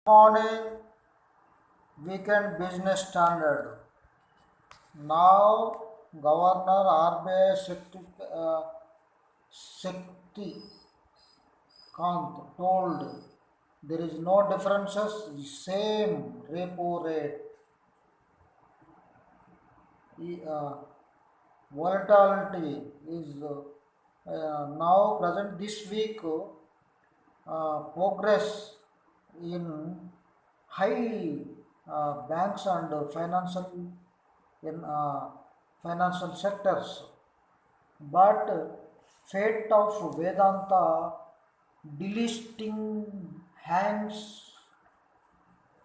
Morning weekend business standard. Now, Governor RBI Shakti Kant told there is no differences, same repo rate. Uh, Volatility is now present this week. Progress in high banks and in financial sectors, but fate of Vedanta delisting hangs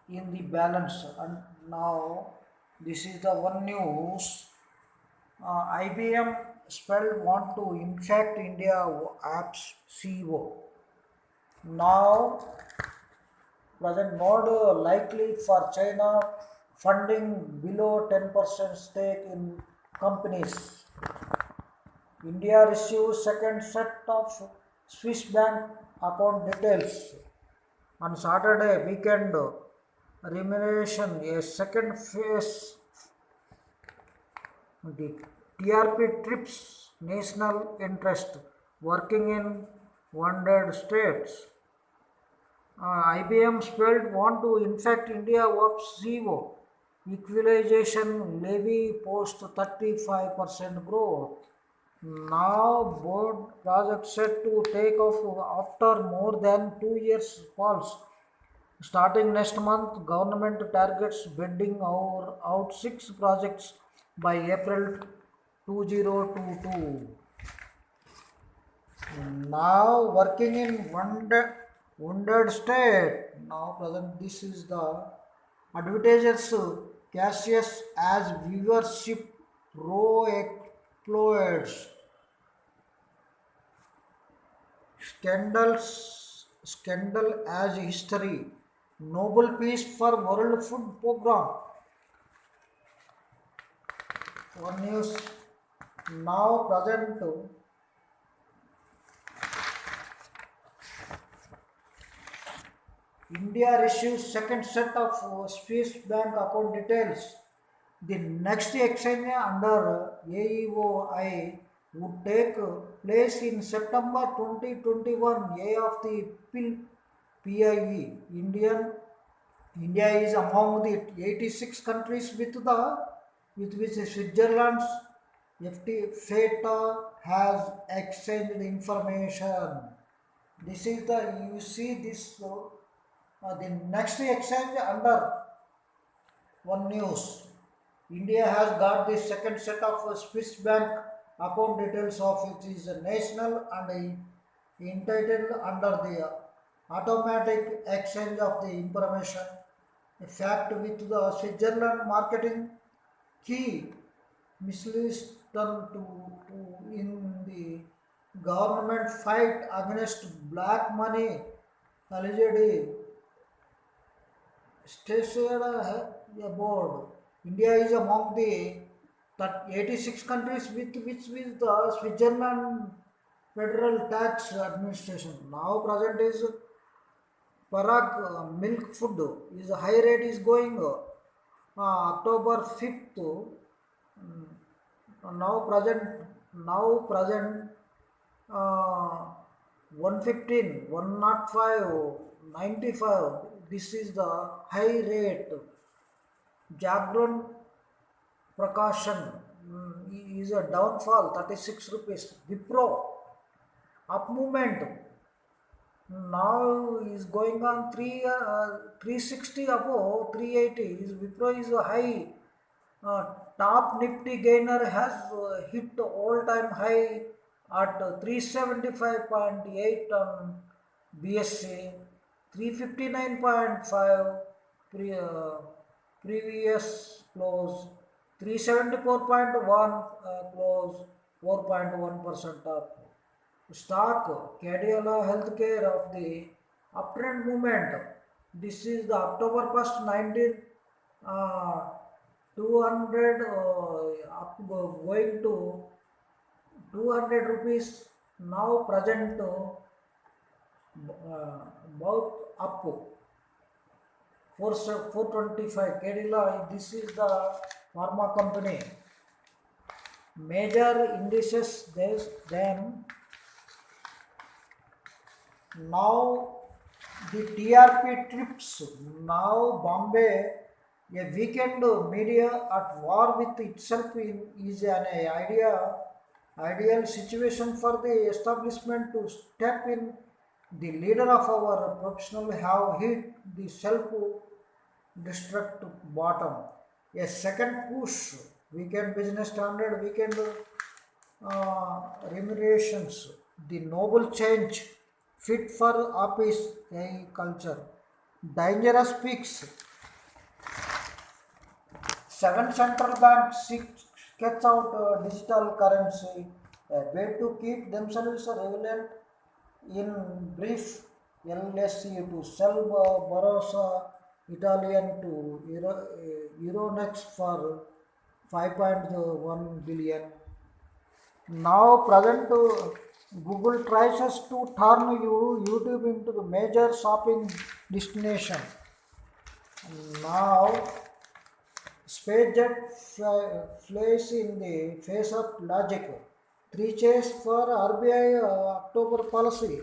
in the balance. And now this is the one news. IBM spelled want to infect India apps CEO. Now present node likely for China funding below 10% stake in companies. India receives second set of Swiss bank account details. On Saturday weekend remuneration, a second phase, the TRP trips national interest working in 100 states. IBM spelled want to infect India of zero. Equalization levy post 35% growth. Now board project set to take off after more than 2 years pulse. Starting next month, government targets bidding out six projects by April 2022. Now working in wounded state. Now present this is the advertisers Cassius as viewership row exploits. Scandal as history. Nobel Peace for World Food Program. One news now present. India receives second set of Swiss bank account details. The next exchange under AEOI would take place in September 2021. A of the PIE. India is among the 86 countries with which Switzerland's FTA has exchanged information. This is the you see this the next exchange under one news. India has got the second set of Swiss bank account details of which is national and entitled under the automatic exchange of the information. A fact with the Switzerland marketing key misleads to in the government fight against black money allegedly stated aboard. India is among the 86 countries with the Switzerland Federal Tax Administration. Now present is Parag milk food is high rate is going October 5th. Now present uh, 115, 105, 95. This is the high rate. Jagran Prakashan is a downfall 36 rupees. Wipro up movement now is going on 360 above 380. Wipro is a high. Top Nifty gainer has hit all-time high at 375.8 on BSC, 359.5 previous close, 374.1 close, 4.1% up. Stock Cadila Healthcare of the uptrend movement. This is the October 1st, 19. 200 up going to 200 rupees now present both up 425 Cadila. This is the pharma company. Major indices then now the TRP trips. Now Bombay, a weekend media at war with itself is an ideal situation for the establishment to step in. The leader of our professional have hit the self-destruct bottom. A second push, weekend business standard, weekend remunerations, the noble change fit for office culture. Dangerous peaks. Seven central banks sketch out digital currency, a way to keep themselves relevant. In brief, LSE to sell Barossa Italian to Euronext for 5.1 billion. Now present Google tries us to turn YouTube into the major shopping destination. Now SpaceJet flies in the face of logic. Three chase for RBI October policy.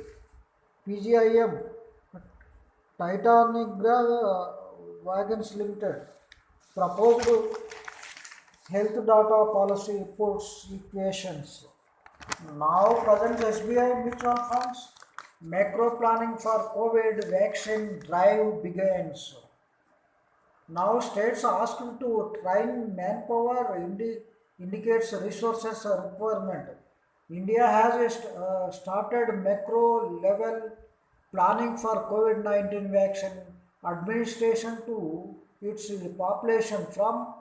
PGIM Titanic Wagons Limited proposed health data policy reports equations. Now present SBI mutual funds macro planning for COVID vaccine drive begins. Now states asked to train manpower indicates resources requirement. India has started macro level planning for COVID-19 vaccine administration to its population from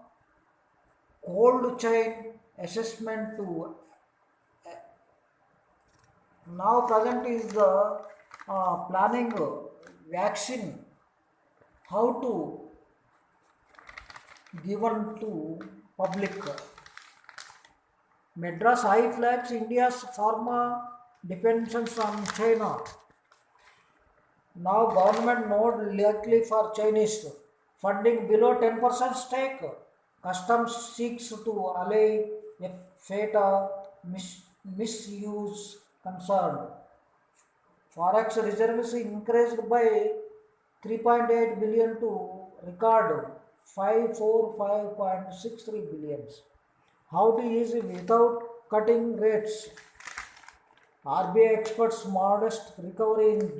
cold chain assessment to now present is the planning vaccine how to given to public. Madras High flags India's pharma dependence on China. Now government node likely for Chinese funding below 10% stake. Customs seeks to allay a FATA misuse concern. Forex reserves increased by 3.8 billion to record 545.63 billions. How to use it without cutting rates? RBI experts modest recovery in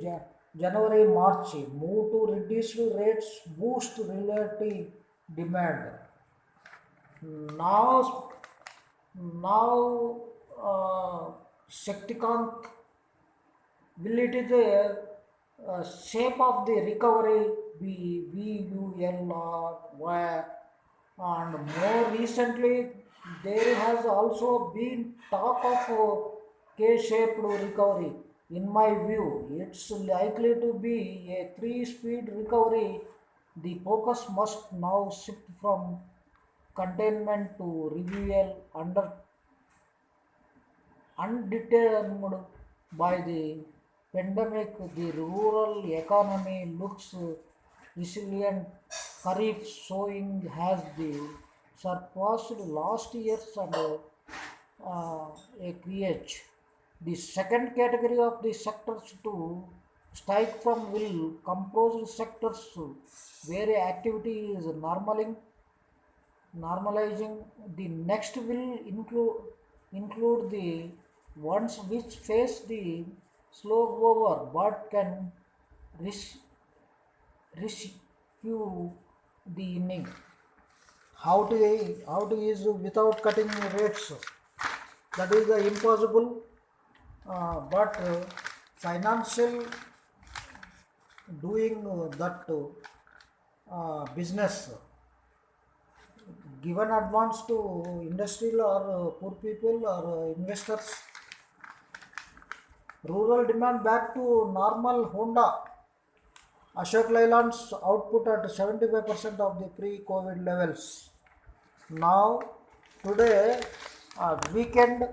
January March move to reduced rates boost relative demand. Now Shaktikant will it is the shape of the recovery be VUL or Y, and more recently there has also been talk of K-shaped recovery. In my view, it's likely to be a three-speed recovery. The focus must now shift from containment to revival undetermined by the pandemic. The rural economy looks resilient. Kharif sowing has the surpassed last year's and acreage. The second category of the sectors to strike from will compose sectors where activity is normalizing. The next will include the ones which face the slow over but can rescue the inning. How to use without cutting rates? That is the impossible. But financial doing that business given advance to industrial or poor people or investors. Rural demand back to normal. Honda Ashok Leyland's output at 75% of the pre-COVID levels. Now today weekend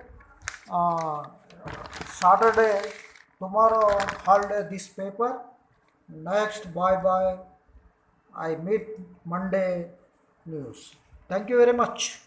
Saturday, tomorrow holiday this paper. Next bye bye I meet Monday news. Thank you very much.